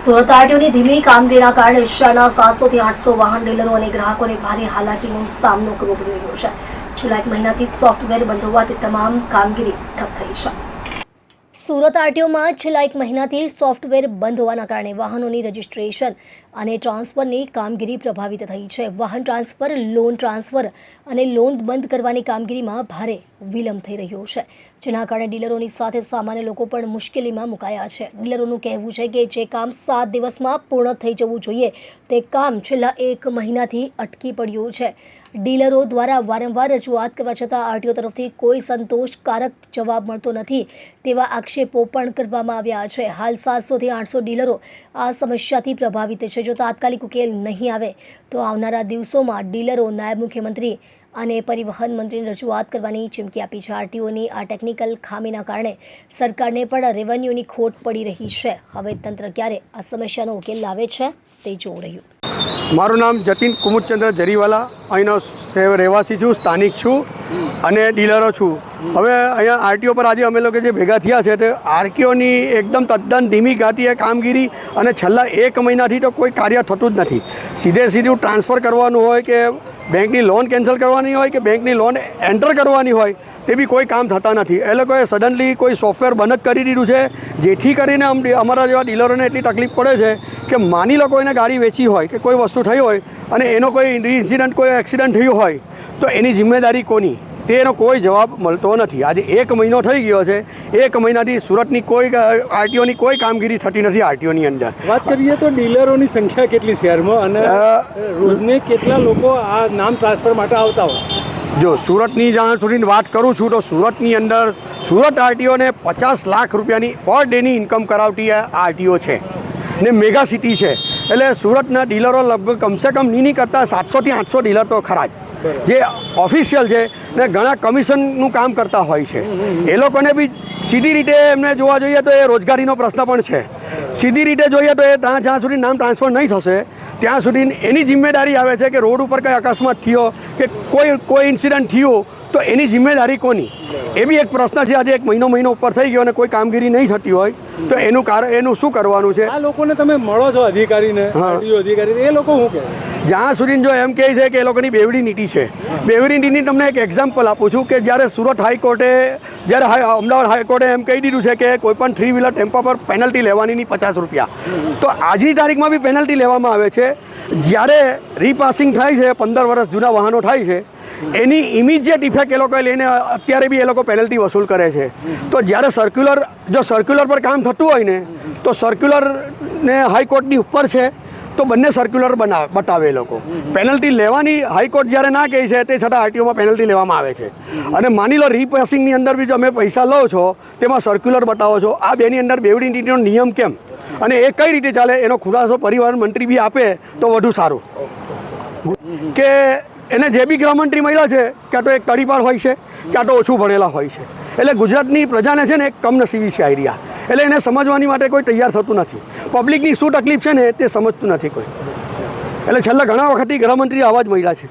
સુરત આરટીઓની ધીમી કામગીરીના કારણે શહેરના 700 થી 800 વાહન ડીલરો અને ગ્રાહકોને ભારે હાલાકીનો સામનો કરવો પડી રહ્યો છે. છેલ્લા એક મહિનાથી સોફ્ટવેર બંધ હોવાથી તમામ કામગીરી ઠપ થઈ છે. સુરત આરટીઓમાં છેલ્લા એક મહિનાથી સોફ્ટવેર બંધ હોવાના કારણે વાહનોની રજિસ્ટ્રેશન અને ટ્રાન્સફરની કામગીરી પ્રભાવિત થઈ છે. વાહન ટ્રાન્સફર, લોન ટ્રાન્સફર અને લોન બંધ કરવાની કામગીરીમાં ભારે વિલંબ થઈ રહ્યો છે, જેના કારણે ડીલરોની સાથે સામાન્ય લોકો પણ મુશ્કેલીમાં મુકાયા છે. ડીલરોનું કહેવું છે કે જે કામ 7 દિવસમાં પૂર્ણ થઈ જવું જોઈએ તે કામ છેલ્લા એક મહિનાથી અટકી પડ્યું છે. ડીલરો દ્વારા વારંવાર રજૂઆત કરવા છતાં આરટીઓ તરફથી કોઈ સંતોષકારક જવાબ મળતો નથી તેવા આક્ષેપો પણ કરવામાં આવ્યા છે. હાલ 700 થી 800 ડીલરો આ સમસ્યાથી પ્રભાવિત છે. જો તાત્કાલિક ઉકેલ નહીં આવે તો આવનારા દિવસોમાં ડીલરો નાયબ મુખ્યમંત્રી અને પરિવહન મંત્રીને રજૂઆત કરવાની ચીમકી આપી છે. આરટીઓની આ ટેકનિકલ ખામીના કારણે સરકારને પણ રેવન્યુની ખોટ પડી રહી છે. હવે તંત્ર ક્યારે આ સમસ્યાનો ઉકેલ લાવે છે તે જોવું રહ્યું. મારું નામ જતીન કુમુદચંદ્ર જરીવાલા, અહીંનો રહેવાસી છું, સ્થાનિક છું અને ડીલરો છું. હવે અહીંયા આરટીઓ પર આજે અમે લોકો જે ભેગા થયા છે તે આરટીઓની એકદમ તદ્દન ધીમી ગતિએ કામગીરી અને છેલ્લા એક મહિનાથી તો કોઈ કાર્ય થતું જ નથી. સીધું ટ્રાન્સફર કરવાનું હોય કે બેંકની લોન કેન્સલ કરવાની હોય કે બેંકની લોન એન્ટર કરવાની હોય તે બી કોઈ કામ થતા નથી. એ લોકોએ સડનલી કોઈ સોફ્ટવેર બંધ જ કરી દીધું છે, જેથી કરીને અમારા જેવા ડીલરોને એટલી તકલીફ પડે છે કે માની લો કોઈને ગાડી વેચી હોય કે કોઈ વસ્તુ થઈ હોય અને એનો કોઈ ઇન્સિડન્ટ, કોઈ એક્સિડન્ટ થયું હોય તો એની જિમ્મેદારી કોની, તેનો કોઈ જવાબ મળતો નથી. આજે એક મહિનો થઈ ગયો છે. એક મહિનાથી સુરતની કોઈ આરટીઓની કોઈ કામગીરી થતી નથી. આરટીઓની અંદર વાત કરીએ તો ડીલરોની સંખ્યા કેટલી શહેરમાં અને રોજને કેટલા લોકો આ નામ ટ્રાન્સફર માટે આવતા હોય? જો સુરતની જ્યાં સુધી વાત કરું છું તો સુરતની અંદર સુરત આરટીઓને 50 લાખ રૂપિયાની પર ડેની ઇન્કમ કરાવતી આરટીઓ છે ને મેગા સિટી છે. એટલે સુરતના ડીલરો લગભગ કમસે કમ નહીં કરતાં 700 થી 800 ડીલર તો ખરા જ, જે ઓફિશિયલ છે ને ઘણા કમિશનનું કામ કરતા હોય છે. એ લોકોને બી સીધી રીતે એમને જોવા જોઈએ તો એ રોજગારીનો પ્રશ્ન પણ છે. સીધી રીતે જોઈએ તો એ જ્યાં સુધી નામ ટ્રાન્સફર નહીં થશે ત્યાં સુધી એની જિમ્મેદારી આવે છે કે રોડ ઉપર કંઈ અકસ્માત થયો કે કોઈ ઇન્સિડન્ટ થયું તો એની જિમ્મેદારી કોની, એ બી એક પ્રશ્ન છે. આજે એક મહિનો ઉપર થઈ ગયો અને કોઈ કામગીરી નહીં થતી હોય તો એનું શું કરવાનું છે? આ લોકોને તમે મળો છો અધિકારીને, અધિકારી, એ લોકો શું કહે? જ્યાં સુધી જો એમ કહે છે કે એ લોકોની બેવડી નીતિ છે. બેવડી નીતિની તમને એક એક્ઝામ્પલ આપું છું કે જ્યારે સુરત હાઈકોર્ટે, જ્યારે અમદાવાદ હાઈકોર્ટે એમ કહી દીધું છે કે કોઈપણ 3 વ્હીલર ટેમ્પો પર પેનલ્ટી લેવાની નહીં 50 રૂપિયા, તો આજની તારીખમાં બી પેનલ્ટી લેવામાં આવે છે. જ્યારે રીપાસિંગ થાય છે, 15 વર્ષ જૂના વાહનો થાય છે, એની ઇમિડિયેટ ઇફેક્ટ એ લોકોએ લઈને અત્યારે બી એ લોકો પેનલ્ટી વસૂલ કરે છે. તો જ્યારે સર્ક્યુલર પર કામ થતું હોય ને તો સર્ક્યુલરને હાઈકોર્ટની ઉપર છે તો બંને સર્ક્યુલર બતાવે એ લોકો. પેનલ્ટી લેવાની હાઈકોર્ટ જ્યારે ના કહે છે તે છતાં આરટીઓમાં પેનલ્ટી લેવામાં આવે છે. અને માની લો રીપાસિંગની અંદર બી તમે પૈસા લો છો તેમાં સર્ક્યુલર બતાવો છો. આ બેની અંદર બેવડી નીતિનો નિયમ કેમ અને એ કઈ રીતે ચાલે એનો ખુલાસો પરિવહન મંત્રી બી આપે તો વધુ સારું. કે એને જે બી ગૃહમંત્રી મળ્યા છે ક્યાં તો એક તડીપાર હોય છે ક્યાં તો ઓછું ભણેલા હોય છે. એટલે ગુજરાતની પ્રજાને છે ને એક કમનસીબી છે આઈડિયા. એટલે એને સમજવાની માટે કોઈ તૈયાર થતું નથી. પબ્લિકની શું તકલીફ છે ને તે સમજતું નથી કોઈ. એટલે છેલ્લા ઘણા વખતથી ગૃહમંત્રી આવા જ મળ્યા છે.